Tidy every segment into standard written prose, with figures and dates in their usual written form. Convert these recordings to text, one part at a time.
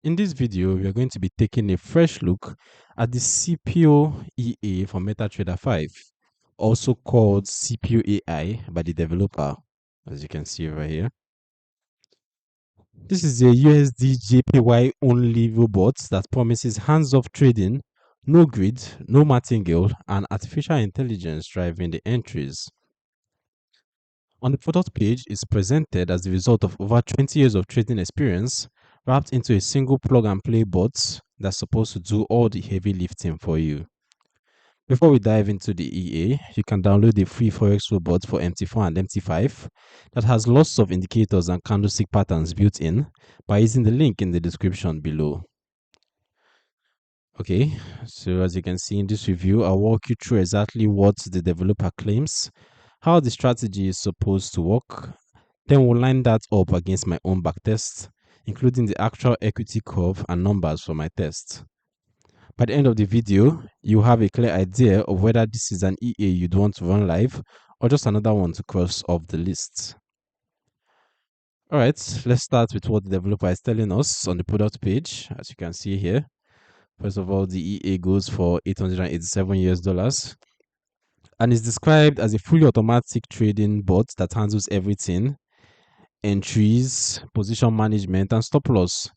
In this video, we are going to be taking a fresh look at the Scipio EA from MetaTrader 5, also called Scipio AI by the developer, as you can see over here. This is a USDJPY only robot that promises hands-off trading, no grid, no martingale, and artificial intelligence driving the entries. On the product page, is presented as the result of over 20 years of trading experience wrapped into a single plug and play bot that's supposed to do all the heavy lifting for you. Before we dive into the EA, you can download the free Forex robot for MT4 and MT5 that has lots of indicators and candlestick patterns built in by using the link in the description below. Okay, so as you can see in this review, I'll walk you through exactly what the developer claims, how the strategy is supposed to work. Then we'll line that up against my own backtest, including the actual equity curve and numbers for my test. By the end of the video, you'll have a clear idea of whether this is an EA you'd want to run live or just another one to cross off the list. Alright, let's start with what the developer is telling us on the product page. As you can see here, first of all, the EA goes for $887 and is described as a fully automatic trading bot that handles everything: entries, position management, and stop loss.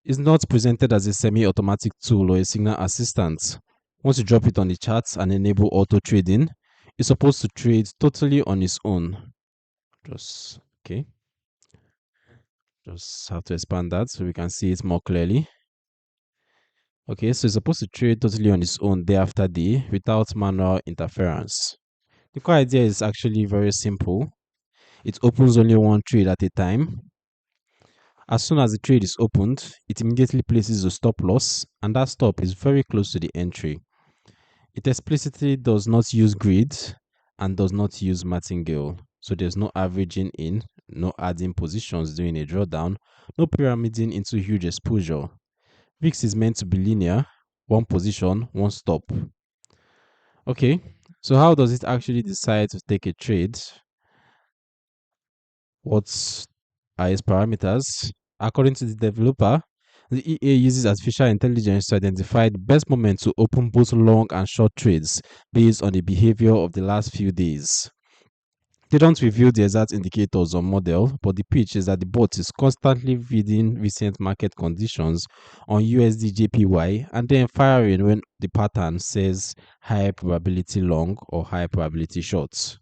Is not presented as a semi-automatic tool or a signal assistant. Once you drop it on the charts and enable auto trading, it's supposed to trade totally on its own. Just have to expand that so we can see it more clearly. Okay, so it's supposed to trade totally on its own day after day without manual interference. The core idea is actually very simple. It opens only one trade at a time. As soon as the trade is opened, it immediately places a stop loss, and that stop is very close to the entry. It explicitly does not use grid and does not use martingale. So there's no averaging in, no adding positions during a drawdown, no pyramiding into huge exposure. VIX is meant to be linear, one position, one stop. Okay, so how does it actually decide to take a trade? What are its parameters? According to the developer, the EA uses artificial intelligence to identify the best moment to open both long and short trades based on the behavior of the last few days. They don't reveal the exact indicators or model, but the pitch is that the bot is constantly reading recent market conditions on USDJPY and then firing when the pattern says high probability long or high probability short.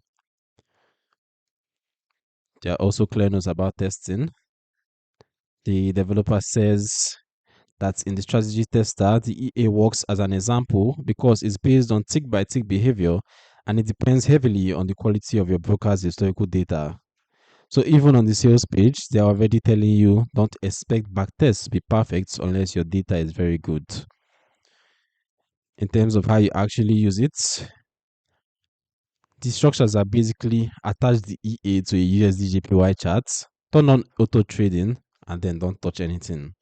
There are also clear notes about testing. The developer says that in the strategy tester, the EA works as an example because it's based on tick by tick behavior and it depends heavily on the quality of your broker's historical data. So even on the sales page, they're already telling you don't expect backtests to be perfect unless your data is very good. In terms of how you actually use it, the structures are basically attach the EA to a USDJPY chart, turn on auto trading, and then don't touch anything.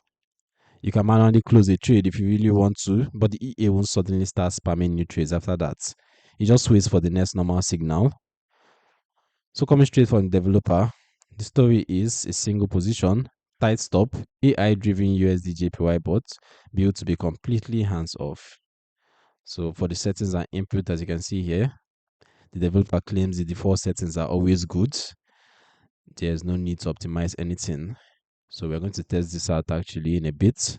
You can manually close a trade if you really want to, but the EA won't suddenly start spamming new trades after that. It just waits for the next normal signal. So coming straight from the developer, the story is a single position, tight stop, AI-driven USDJPY bot built to be completely hands-off. So for the settings and input, as you can see here, the developer claims the default settings are always good. There's no need to optimize anything. So we're going to test this out actually in a bit.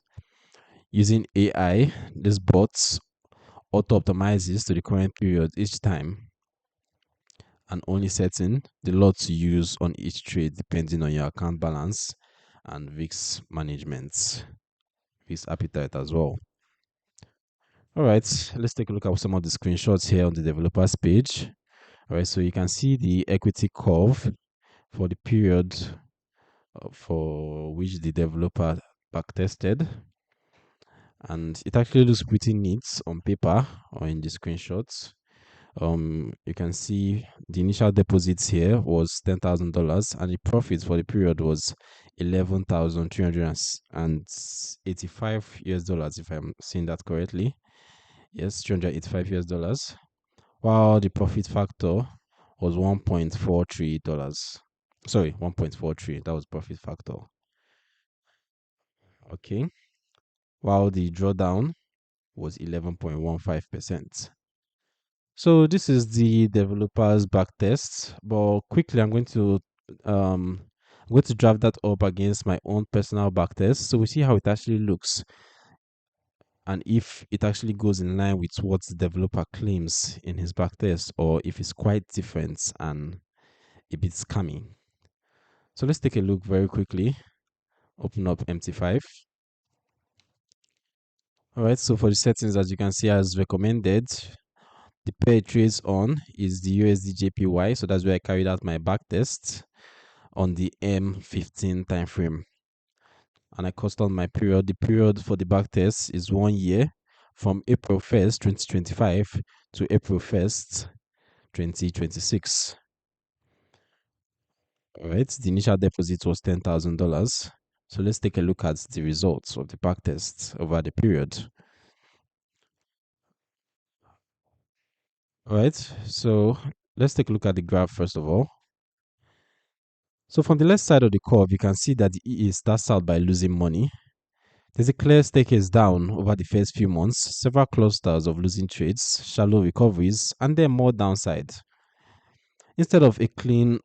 Using AI, this bot auto optimizes to the current period each time and only setting the lot to use on each trade depending on your account balance and VIX management, VIX appetite as well. All right, let's take a look at some of the screenshots here on the developers page. All right, so you can see the equity curve for the period for which the developer backtested, and it actually looks pretty neat on paper or in the screenshots. You can see the initial deposits here was $10,000 and the profits for the period was 11,385 US dollars, if I'm seeing that correctly. Yes, 385 US dollars, while the profit factor was $1.43. Sorry, 1.43. That was profit factor. Okay. while the drawdown was 11.15%. So this is the developer's backtest, but quickly um I'm going to draft that up against my own personal backtest so we see how it actually looks and if it actually goes in line with what the developer claims in his backtest or if it's quite different and a bit scammy. So let's take a look very quickly. Open up MT5. All right, so for the settings, as you can see, as recommended, the pair it trades on is the USDJPY. So that's where I carried out my back test on the M15 time frame. And I custom my period. The period for the back test is 1 year from April 1st, 2025 to April 1st, 2026. All right, the initial deposit was $10,000. So let's take a look at the results of the back test over the period. All right, so let's take a look at the graph first of all. So from the left side of the curve, you can see that the EA starts out by losing money. There's a clear staircase down over the first few months, several clusters of losing trades, shallow recoveries, and then more downside. Instead of a clean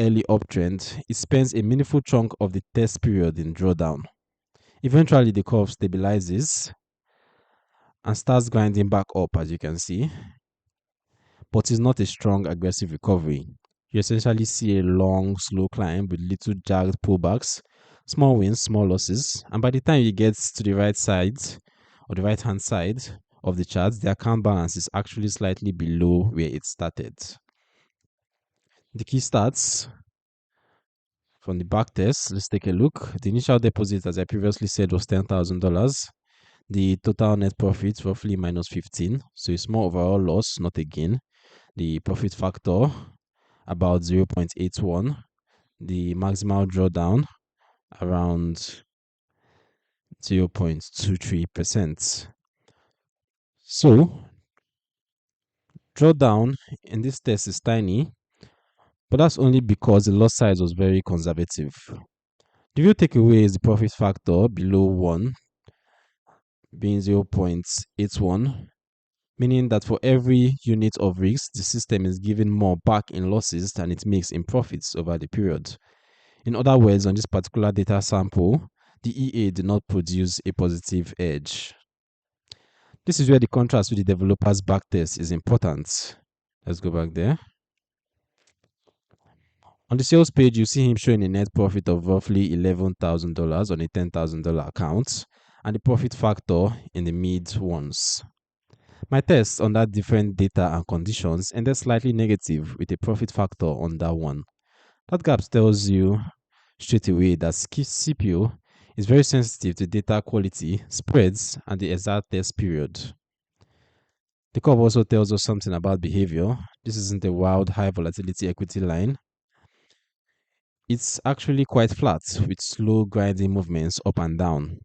early uptrend, it spends a meaningful chunk of the test period in drawdown. Eventually, the curve stabilizes and starts grinding back up, as you can see, but it's not a strong, aggressive recovery. You essentially see a long, slow climb with little jagged pullbacks, small wins, small losses, and by the time you get to the right side or the right hand side of the chart, the account balance is actually slightly below where it started. The key stats from the back test, let's take a look. The initial deposit, as I previously said, was $10,000. The total net profit roughly minus 15, so a small overall loss, not a gain. The profit factor about 0.81, the maximal drawdown around 0.23%. So, drawdown in this test is tiny, but that's only because the lot size was very conservative. The real takeaway is the profit factor below 1 being 0.81, meaning that for every unit of risk, the system is giving more back in losses than it makes in profits over the period. In other words, on this particular data sample, the EA did not produce a positive edge. This is where the contrast with the developer's backtest is important. Let's go back there. On the sales page, you see him showing a net profit of roughly $11,000 on a $10,000 account and the profit factor in the mid ones. My test on that different data and conditions ended slightly negative with a profit factor on that one. That gap tells you straight away that Scipio is very sensitive to data quality, spreads, and the exact test period. The curve also tells us something about behavior. This isn't a wild high volatility equity line. It's actually quite flat with slow grinding movements up and down.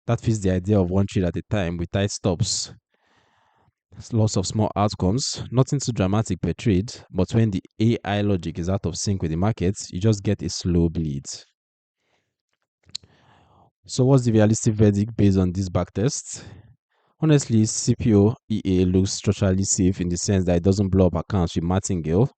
That fits the idea of one trade at a time with tight stops. Lots of small outcomes, nothing too dramatic per trade, but when the AI logic is out of sync with the market, you just get a slow bleed. So what's the realistic verdict based on this backtest? Honestly, Scipio EA looks structurally safe in the sense that it doesn't blow up accounts with martingale.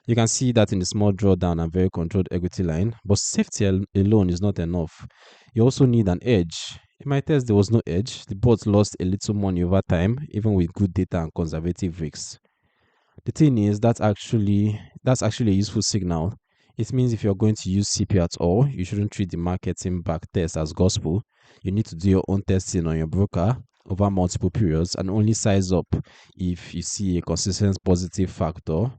You can see that in the small drawdown and very controlled equity line, but safety alone is not enough. You also need an edge. In my test, there was no edge. The bots lost a little money over time, even with good data and conservative risks. The thing is, that's actually a useful signal. It means if you're going to use CP at all, you shouldn't treat the marketing back test as gospel. You need to do your own testing on your broker over multiple periods and only size up if you see a consistent positive factor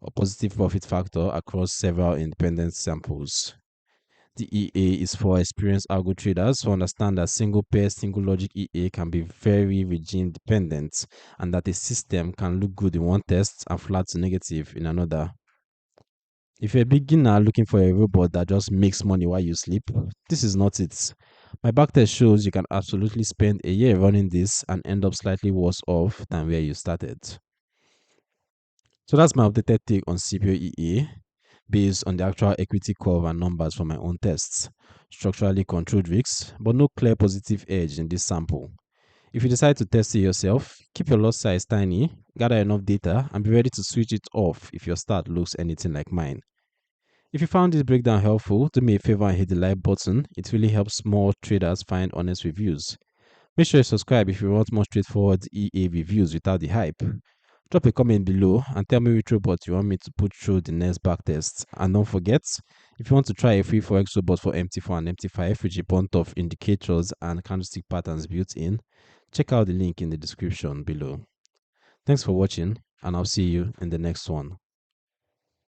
or positive profit factor across several independent samples. The EA is for experienced algo traders who understand that single pair, single logic EA can be very regime dependent and that a system can look good in one test and flat to negative in another. If you're a beginner looking for a robot that just makes money while you sleep, this is not it. My backtest shows you can absolutely spend a year running this and end up slightly worse off than where you started. So that's my updated take on Scipio EA. based on the actual equity curve and numbers from my own tests. Structurally controlled risks, but no clear positive edge in this sample. If you decide to test it yourself, keep your lot size tiny, gather enough data, and be ready to switch it off if your start looks anything like mine. If you found this breakdown helpful, do me a favor and hit the like button. It really helps more traders find honest reviews. Make sure you subscribe if you want more straightforward EA reviews without the hype. Drop a comment below and tell me which robot you want me to put through the next backtest. And don't forget, if you want to try a free Forex robot for MT4 and MT5 with a bunch of indicators and candlestick patterns built in, check out the link in the description below. Thanks for watching, and I'll see you in the next one.